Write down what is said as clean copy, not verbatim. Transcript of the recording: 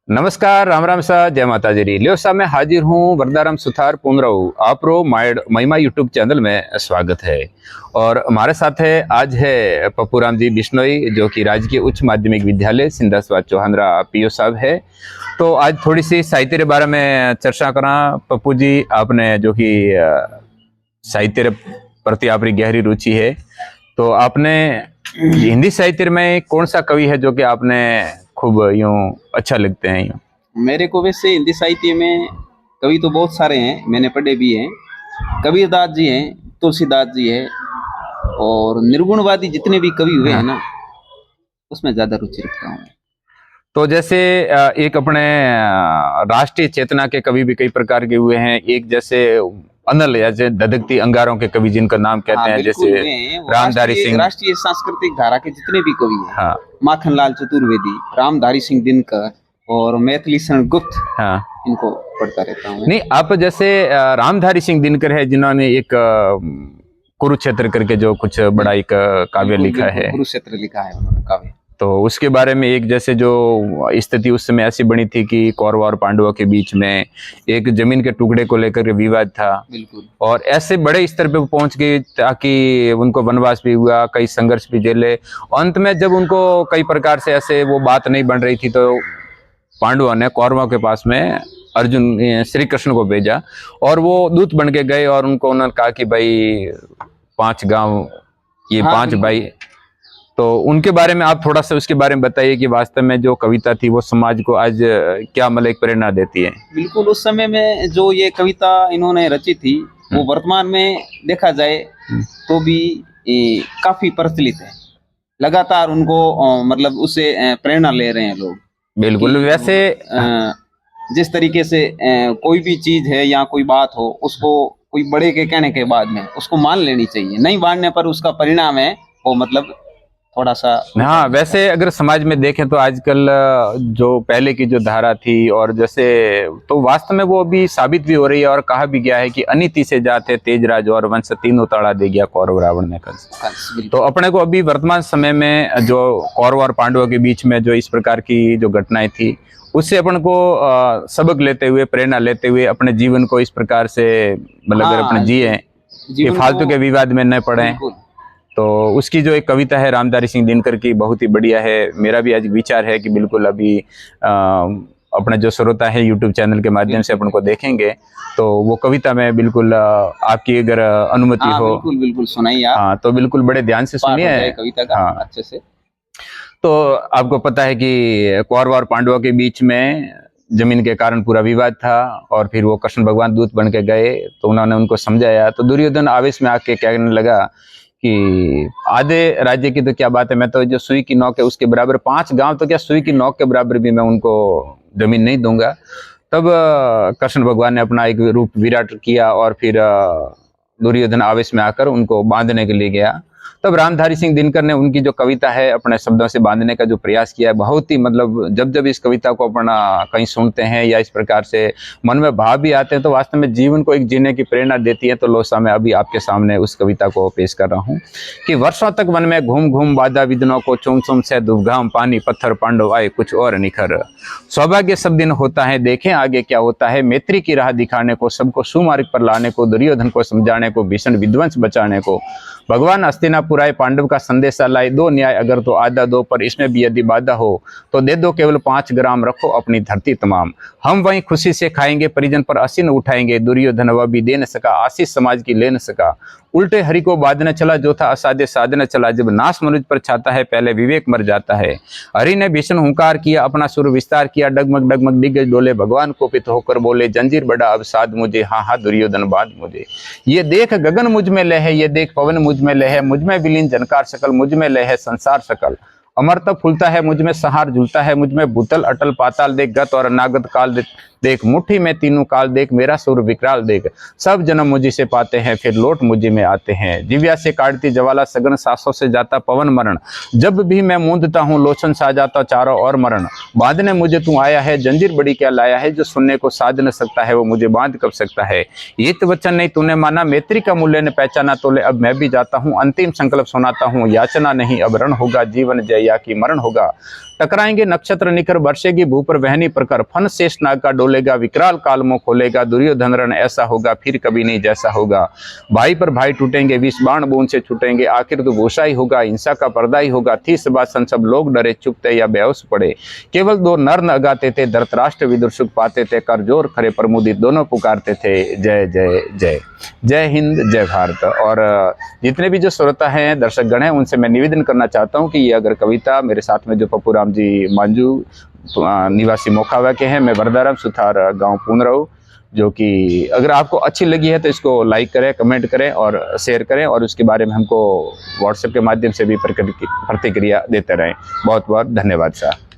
नमस्कार, राम राम सा, जय माता जी। लियो साहब मैं हाजिर हूँ वरदाराम सुथार पुनराव आप रो महिमा यूट्यूब चैनल में स्वागत है। और हमारे साथ है आज है पप्पूराम जी बिश्नोई, जो कि राजकीय उच्च माध्यमिक विद्यालय सिंधासवाद चौहानरा पीओ साहब है। तो आज थोड़ी सी साहित्य के बारे में चर्चा करा। पप्पू जी, आपने जो कि साहित्य प्रति आपकी गहरी रुचि है, तो आपने हिंदी साहित्य में कौन सा कवि है जो कि आपने खूब यूं अच्छा लगते हैं? यूं मेरे को वैसे हिंदी साहित्य में कवि तो बहुत सारे हैं, मैंने पढ़े भी हैं। कबीरदास जी हैं, तुलसीदास जी है, और निर्गुणवादी जितने भी कवि हुए हैं ना, उसमें ज्यादा रुचि रखता हूँ। तो जैसे एक अपने राष्ट्रीय चेतना के कवि भी कई प्रकार के हुए हैं। एक जैसे अनल जैसे धधकती अंगारों के कवि जिनका नाम कहते हैं, जैसे रामधारी सिंह। राष्ट्रीय सांस्कृतिक धारा के जितने भी कवि हैं, हाँ, माखनलाल चतुर्वेदी, रामधारी सिंह दिनकर और मैथिली शरण गुप्त, हाँ, इनको पढ़ता रहता हूँ। नहीं, आप जैसे रामधारी सिंह दिनकर है, जिन्होंने एक कुरुक्षेत्र करके जो कुछ बड़ा एक काव्य लिखा है, कुरुक्षेत्र लिखा है उन्होंने काव्य। तो उसके बारे में एक जैसे जो स्थिति उस समय ऐसी बनी थी कि कौरव और पांडवों के बीच में एक जमीन के टुकड़े को लेकर के विवाद था। बिल्कुल। और ऐसे बड़े स्तर पे पहुंच गई ताकि उनको वनवास भी हुआ, कई संघर्ष भी झेले। अंत में जब उनको कई प्रकार से ऐसे वो बात नहीं बन रही थी, तो पांडवों ने कौरवों के पास में अर्जुन श्री कृष्ण को भेजा, और वो दूत बन के गए और उन्होंने कहा कि भाई 5 गांव, ये 5 भाई। तो उनके बारे में आप थोड़ा सा उसके बारे में बताइए कि वास्तव में जो कविता थी वो समाज को आज क्या मतलब एक प्रेरणा देती है? बिल्कुल, उस समय में जो ये कविता इन्होंने रची थी, वो वर्तमान में देखा जाए तो भी काफी प्रचलित है। लगातार उनको मतलब उससे प्रेरणा ले रहे हैं लोग। बिल्कुल। वैसे जिस तरीके से कोई भी चीज है या कोई बात हो, उसको कोई बड़े के कहने के बाद में उसको मान लेनी चाहिए। नहीं मानने पर उसका परिणाम है वो मतलब थोड़ा सा। हाँ, वैसे अगर समाज में देखें तो आजकल जो पहले की जो धारा थी, और जैसे तो वास्तव में वो अभी साबित भी हो रही है। और कहा भी गया है कि अनीति से जाते तेजराज और वंश तीनों ताड़ा दे गया कौरव रावण ने कंस। तो अपने को अभी वर्तमान समय में जो कौरव और पांडवों के बीच में जो इस प्रकार की जो घटनाएं थी, उससे अपन को सबक लेते हुए, प्रेरणा लेते हुए अपने जीवन को इस प्रकार से मतलब अगर अपने जिए कि फालतू के विवाद में न पड़े। तो उसकी जो एक कविता है रामधारी सिंह दिनकर की, बहुत ही बढ़िया है। मेरा भी आज विचार है कि बिल्कुल अभी अपने जो श्रोता है यूट्यूब चैनल के माध्यम से अपन को देखेंगे, तो वो कविता में बिल्कुल आपकी अगर अनुमति हो, बिल्कुल बिल्कुल सुनाइए आप। हाँ, तो बिल्कुल बड़े ध्यान से सुनिए कविता का। हाँ, अच्छे से। तो आपको पता है कि कौरव और पांडवों के बीच में जमीन के कारण पूरा विवाद था, और फिर वो कृष्ण भगवान दूत बन के गए, तो उन्होंने उनको समझाया। तो दुर्योधन आवेश में आके कहने लगा कि आधे राज्य की तो क्या बात है, मैं तो जो सुई की नोक है उसके बराबर, 5 गांव तो क्या सुई की नोक के बराबर भी मैं उनको जमीन नहीं दूंगा। तब कृष्ण भगवान ने अपना एक रूप विराट किया, और फिर दुर्योधन आवेश में आकर उनको बांधने के लिए गया। तब रामधारी सिंह दिनकर ने उनकी जो कविता है अपने शब्दों से बांधने का जो प्रयास किया है, बहुत ही मतलब जब जब इस कविता को अपना कहीं सुनते हैं या इस प्रकार से मन में भाव भी आते हैं, तो वास्तव में जीवन को एक जीने की प्रेरणा देती है। तो लोसा मैं अभी आपके सामने उस कविता को पेश कर रहा हूँ कि वर्षों तक वन में घूम घूम बाधा विघ्नों को चुम चुम से दुर्गम पानी पत्थर पांडव आए कुछ और निखर। सौभाग्य सब दिन होता है, देखें आगे क्या होता है। मैत्री की राह दिखाने को, सबको सुमार्ग पर लाने को, दुर्योधन को समझाने को, भीषण विध्वंस बचाने को, भगवान हस्तिनापुर आए पांडव का संदेशा लाए। दो न्याय अगर तो आधा दो, पर इसमें भी यदि बाधा हो तो दे दो केवल 5 ग्राम, रखो अपनी धरती तमाम। हम वहीं खुशी से खाएंगे, परिजन पर असीन उठाएंगे। दुर्योधन वह भी दे न सका, आशीष समाज की ले न सका। उल्टे हरि को बांधने चला, जो था असाध्य साधने चला। जब नाश मनुष्य पर छाता है, पहले विवेक मर जाता है। हरि ने भीषण हुंकार किया, अपना सुर विस्तार किया। डगमग डगमग दिग्गज डोले, भगवान कोपित होकर बोले, जंजीर बड़ा अब साध मुझे, हाँ हाँ दुर्योधन बांध मुझे। ये देख गगन मुझ में लय है, ये देख पवन मुझ में लय है। मुझ में विलीन जनकार सकल, मुझ में लय है संसार सकल। अमरता फूलता है मुझ में, सहार झूलता है मुझ में। भूतल अटल पाताल देख, गत और अनागत काल देख। मुट्ठी में तीनों काल देख, मेरा सुर विकराल देख। सब जन्म मुझी से पाते हैं, फिर लौट मुझी में आते हैं। दिव्या से काटती ज्वाला, सघन सांसों से जाता पवन मरण। जब भी मैं मूंदता हूँ, लोचन सा जाता चारों ओर मरण। बांधने मुझे तू आया है, जंजीर बड़ी क्या लाया है। जो सुनने को साध न सकता है, वो मुझे बांध कब सकता है। ये तो वचन नहीं तूने माना, मैत्री का मूल्य ने पहचाना। तो ले अब मैं भी जाता हूँ, अंतिम संकल्प सुनाता हूँ। याचना नहीं अब रण होगा, जीवन जय या कि मरण होगा। टकराएंगे नक्षत्र निखर, बरसेगी भू पर वहनी प्रकर, फन शेष नाग का डोलेगा, विकराल काल मुंह खोलेगा, दुर्योधन रण ऐसा होगा फिर कभी नहीं जैसा होगा। भाई पर भाई टूटेंगे, विष बाण बूंद से छूटेंगे, आखिर तो भूषा ही होगा, हिंसा का पर्दा ही होगा। थी सबासन सब लोग डरे, चुपते या बेहोश पड़े, केवल दो नर न गाते थे, धृतराष्ट्र विदुर सुख पाते थे, कर जोर खरे प्रमुदित दोनों पुकारते थे, जय जय जय। जय हिंद, जय भारत। और जितने भी जो श्रोता हैं, दर्शक गण हैं, उनसे मैं निवेदन करना चाहता हूं कि ये अगर कविता मेरे साथ में जो पप्पूराम जी मांझू निवासी मोखावा के हैं, मैं वरदाराम सुथार गांव पूनराऊ, जो कि अगर आपको अच्छी लगी है तो इसको लाइक करें, कमेंट करें और शेयर करें, और उसके बारे में हमको व्हाट्सएप के माध्यम से भी प्रतिक्रिया देते रहें। बहुत बहुत धन्यवाद साहब।